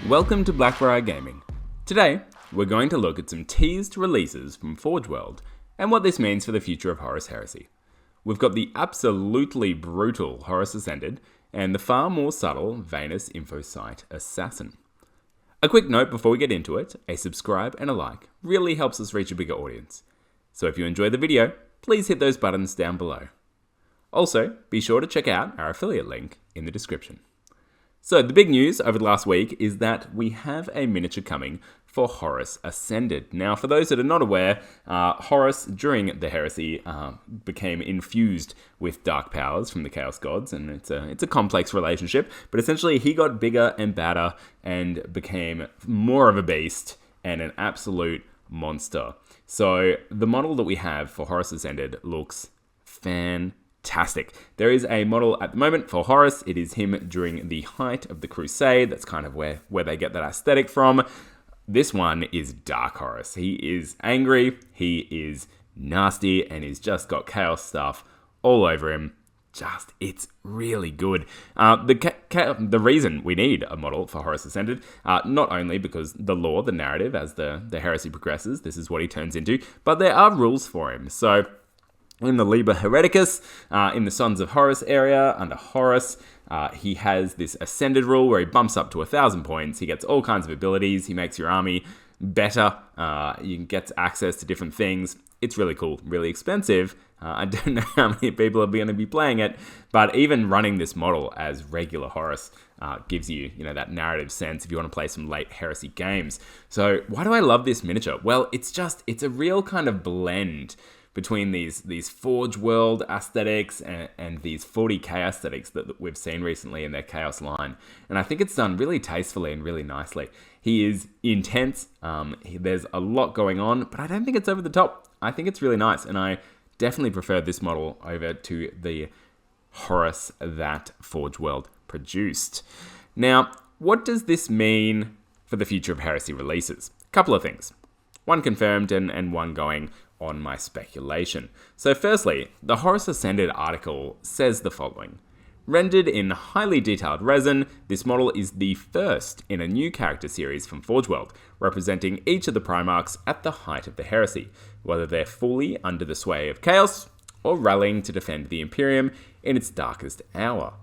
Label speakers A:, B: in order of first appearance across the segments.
A: Welcome to Blackbriar Gaming. Today, we're going to look at some teased releases from Forge World and what this means for the future of Horus Heresy. We've got the absolutely brutal Horus Ascended and the far more subtle Vanus Infocyte Assassin. A quick note before we get into it, a subscribe and a like really helps us reach a bigger audience. So if you enjoy the video, please hit those buttons down below. Also, be sure to check out our affiliate link in the description. So the big news over the last week is that we have a miniature coming for Horus Ascended. Now, for those that are not aware, Horus, during the Heresy, became infused with dark powers from the Chaos Gods, and it's a complex relationship, but essentially he got bigger and badder and became more of a beast and an absolute monster. So the model that we have for Horus Ascended looks fantastic. There is a model at the moment for Horus. It is him during the height of the Crusade. That's kind of where they get that aesthetic from. This one is Dark Horus. He is angry, he is nasty, and he's just got chaos stuff all over him. It's really good. The reason we need a model for Horus Ascended, not only because the lore, the narrative, as the heresy progresses, this is what he turns into, but there are rules for him. So in the Liber Hereticus, in the Sons of Horus area, under Horus, he has this Ascended rule where he bumps up to 1,000 points. He gets all kinds of abilities. He makes your army better. You can get access to different things. It's really cool, really expensive. I don't know how many people are going to be playing it, but even running this model as regular Horus gives you, that narrative sense if you want to play some late Heresy games. So why do I love this miniature? Well, it's a real kind of blend between these Forge World aesthetics and these 40k aesthetics that we've seen recently in their Chaos line. And I think it's done really tastefully and really nicely. He is intense, there's a lot going on, but I don't think it's over the top. I think it's really nice, and I definitely prefer this model over to the Horus that Forge World produced. Now, what does this mean for the future of Heresy releases? A couple of things. One confirmed and one going on my speculation. So firstly, the Horus Ascended article says the following. Rendered in highly detailed resin, this model is the first in a new character series from Forge World, representing each of the Primarchs at the height of the Heresy, whether they're fully under the sway of Chaos or rallying to defend the Imperium in its darkest hour,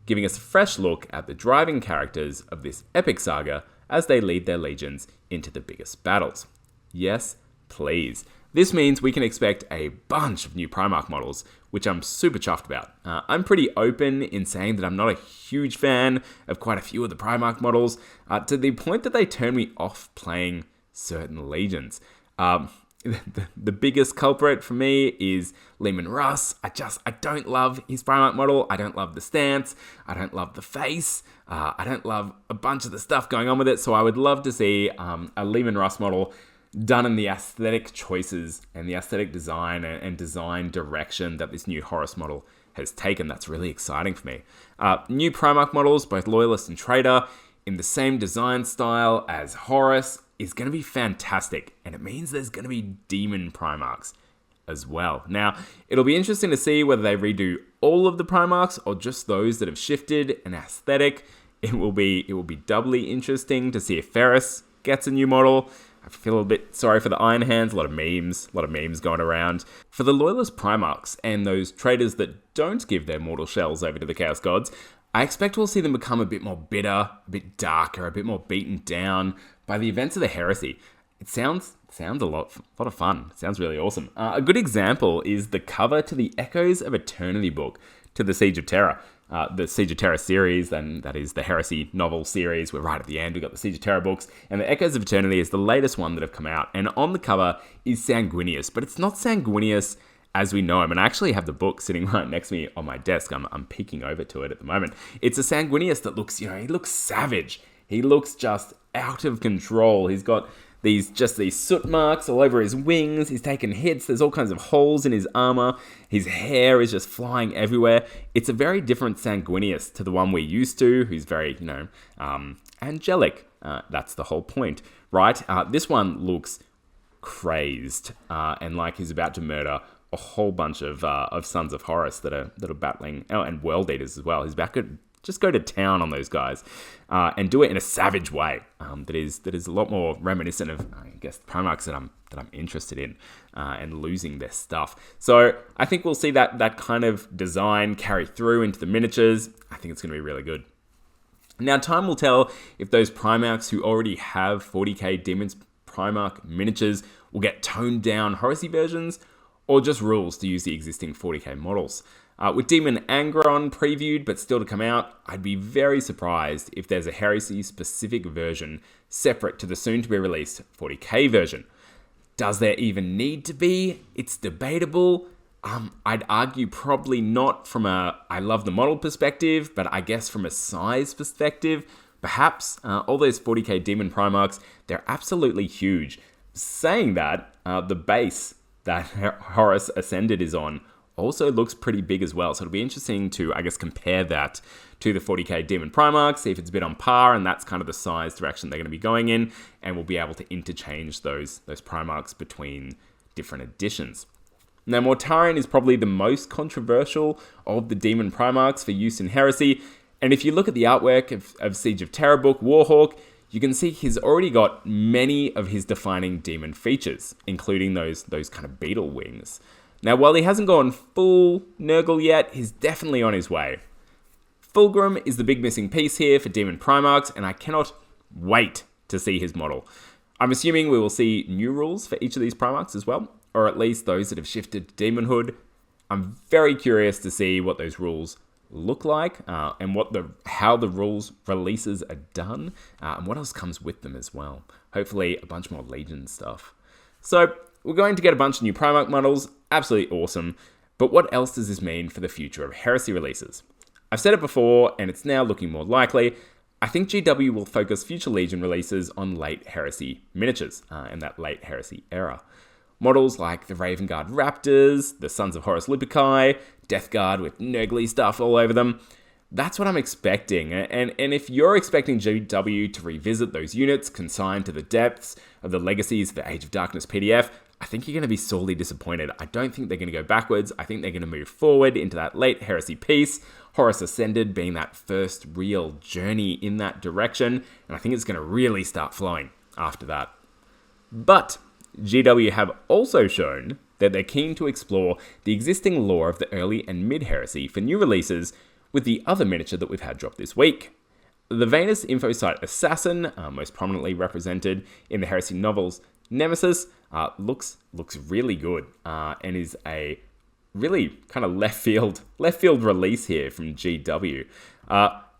A: giving us a fresh look at the driving characters of this epic saga as they lead their legions into the biggest battles. Yes, please. This means we can expect a bunch of new Primarch models, which I'm super chuffed about. I'm pretty open in saying that I'm not a huge fan of quite a few of the Primarch models, to the point that they turn me off playing certain legions. The biggest culprit for me is Leman Russ. I don't love his Primarch model. I don't love the stance. I don't love the face. I don't love a bunch of the stuff going on with it. So I would love to see a Leman Russ model done in the aesthetic choices and the aesthetic design and design direction that this new Horus model has taken. That's really exciting for me. New Primarch models, both Loyalist and Traitor, in the same design style as Horus is going to be fantastic. And it means there's going to be Daemon Primarchs as well. Now, it'll be interesting to see whether they redo all of the Primarchs or just those that have shifted an aesthetic. It will be doubly interesting to see if Ferris gets a new model. I feel a bit sorry for the Iron Hands, a lot of memes going around. For the Loyalist Primarchs and those traitors that don't give their mortal shells over to the Chaos Gods, I expect we'll see them become a bit more bitter, a bit darker, a bit more beaten down by the events of the Heresy. It sounds a lot of fun. It sounds really awesome. A good example is the cover to the Echoes of Eternity book to the Siege of Terror. The Siege of Terror series, and that is the Heresy novel series. We're right at the end. We've got the Siege of Terror books, and the Echoes of Eternity is the latest one that have come out. And on the cover is Sanguinius, but it's not Sanguinius as we know him. And I actually have the book sitting right next to me on my desk. I'm peeking over to it at the moment. It's a Sanguinius that looks, he looks savage. He looks just out of control. He's got these soot marks all over his wings. He's taken hits. There's all kinds of holes in his armor. His hair is just flying everywhere. It's a very different Sanguinius to the one we're used to, who's very, angelic. That's the whole point, right? This one looks crazed and like he's about to murder a whole bunch of Sons of Horus that are battling, and World Eaters as well. He's back at just go to town on those guys, and do it in a savage way. That is a lot more reminiscent of, I guess, the Primarchs that I'm interested in, and losing their stuff. So I think we'll see that kind of design carry through into the miniatures. I think it's going to be really good. Now, time will tell if those Primarchs who already have 40k Daemon Primarch miniatures will get toned down Horusy versions, or just rules to use the existing 40k models. With Demon Angron previewed but still to come out, I'd be very surprised if there's a Heresy-specific version separate to the soon-to-be-released 40k version. Does there even need to be? It's debatable. I'd argue probably not from a I love the model perspective, but I guess from a size perspective, perhaps. All those 40k Daemon Primarchs, they're absolutely huge. Saying that, the base that Horus Ascended is on also looks pretty big as well. So it'll be interesting to, I guess, compare that to the 40k Daemon Primarch, see if it's a bit on par, and that's kind of the size direction they're going to be going in, and we'll be able to interchange those Primarchs between different editions. Now, Mortarion is probably the most controversial of the Daemon Primarchs for use in Heresy, and if you look at the artwork of Siege of Terror book Warhawk, you can see he's already got many of his defining demon features, including those kind of beetle wings. Now, while he hasn't gone full Nurgle yet, he's definitely on his way. Fulgrim is the big missing piece here for Daemon Primarchs, and I cannot wait to see his model. I'm assuming we will see new rules for each of these Primarchs as well, or at least those that have shifted to Demonhood. I'm very curious to see what those rules look like, and how the rules releases are done, and what else comes with them as well. Hopefully a bunch more Legion stuff. So we're going to get a bunch of new Primarch models, absolutely awesome, but what else does this mean for the future of Heresy releases? I've said it before, and it's now looking more likely. I think GW will focus future Legion releases on late Heresy miniatures, in that late Heresy era. Models like the Raven Guard Raptors, the Sons of Horus Luperci, Death Guard with Nurgly stuff all over them. That's what I'm expecting, and if you're expecting GW to revisit those units consigned to the depths of the legacies of the Age of Darkness PDF, I think you're going to be sorely disappointed. I don't think they're going to go backwards. I think they're going to move forward into that late Heresy piece, Horus Ascended being that first real journey in that direction, and I think it's going to really start flowing after that. But GW have also shown that they're keen to explore the existing lore of the early and mid-Heresy for new releases with the other miniature that we've had drop this week. The Vanus Infocyte Assassin, most prominently represented in the Heresy novels Nemesis, looks really good, and is a really kind of left field release here from GW.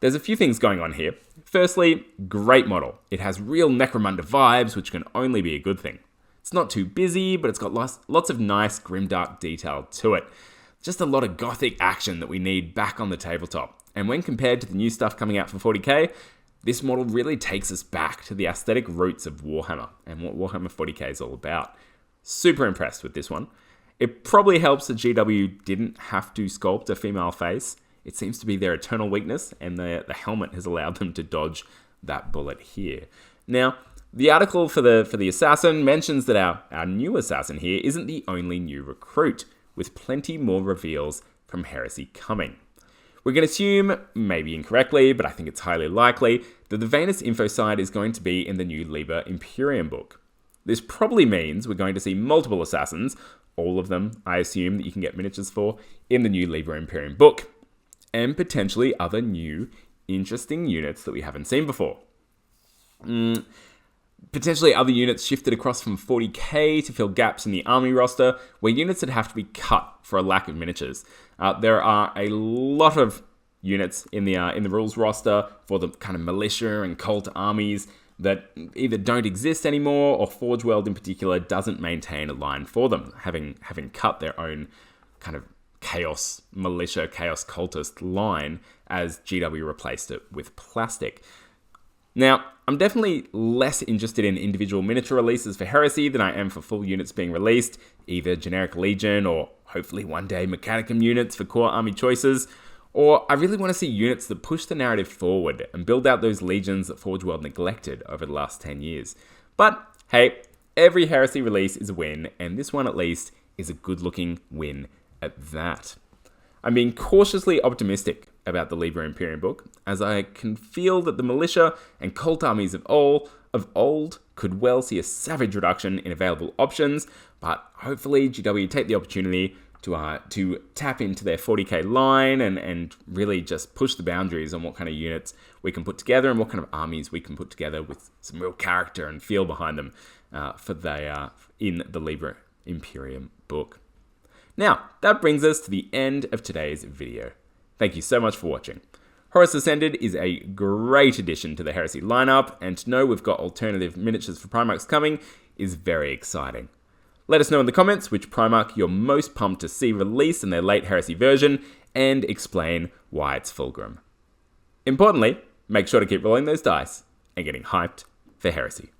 A: There's a few things going on here. Firstly, great model. It has real Necromunda vibes, which can only be a good thing. It's not too busy, but it's got lots of nice grimdark detail to it. Just a lot of gothic action that we need back on the tabletop. And when compared to the new stuff coming out for 40k, this model really takes us back to the aesthetic roots of Warhammer and what Warhammer 40k is all about. Super impressed with this one. It probably helps that GW didn't have to sculpt a female face. It seems to be their eternal weakness, and the helmet has allowed them to dodge that bullet here. Now, the article for the assassin mentions that our new assassin here isn't the only new recruit, with plenty more reveals from Heresy coming. We're going to assume, maybe incorrectly, but I think it's highly likely, that the Vanus Infocyte is going to be in the new Liber Imperium book. This probably means we're going to see multiple assassins, all of them, I assume, that you can get miniatures for, in the new Liber Imperium book, and potentially other new, interesting units that we haven't seen before. Potentially other units shifted across from 40k to fill gaps in the army roster, where units that have to be cut for a lack of miniatures. There are a lot of units in the rules roster for the kind of militia and cult armies that either don't exist anymore, or Forge World in particular doesn't maintain a line for them, having cut their own kind of chaos militia, chaos cultist line as GW replaced it with plastic. Now, I'm definitely less interested in individual miniature releases for Heresy than I am for full units being released, either generic Legion or hopefully one day Mechanicum units for core army choices, or I really want to see units that push the narrative forward and build out those legions that Forge World neglected over the last 10 years. But hey, every Heresy release is a win, and this one at least is a good looking win at that. I'm being cautiously optimistic about the Liber Imperium book, as I can feel that the militia and cult armies of old could well see a savage reduction in available options, but hopefully GW take the opportunity to tap into their 40k line and really just push the boundaries on what kind of units we can put together and what kind of armies we can put together with some real character and feel behind them in the Liber Imperium book. Now, that brings us to the end of today's video. Thank you so much for watching. Horus Ascended is a great addition to the Heresy lineup, and to know we've got alternative miniatures for Primarchs coming is very exciting. Let us know in the comments which Primarch you're most pumped to see release in their late Heresy version, and explain why it's Fulgrim. Importantly, make sure to keep rolling those dice and getting hyped for Heresy.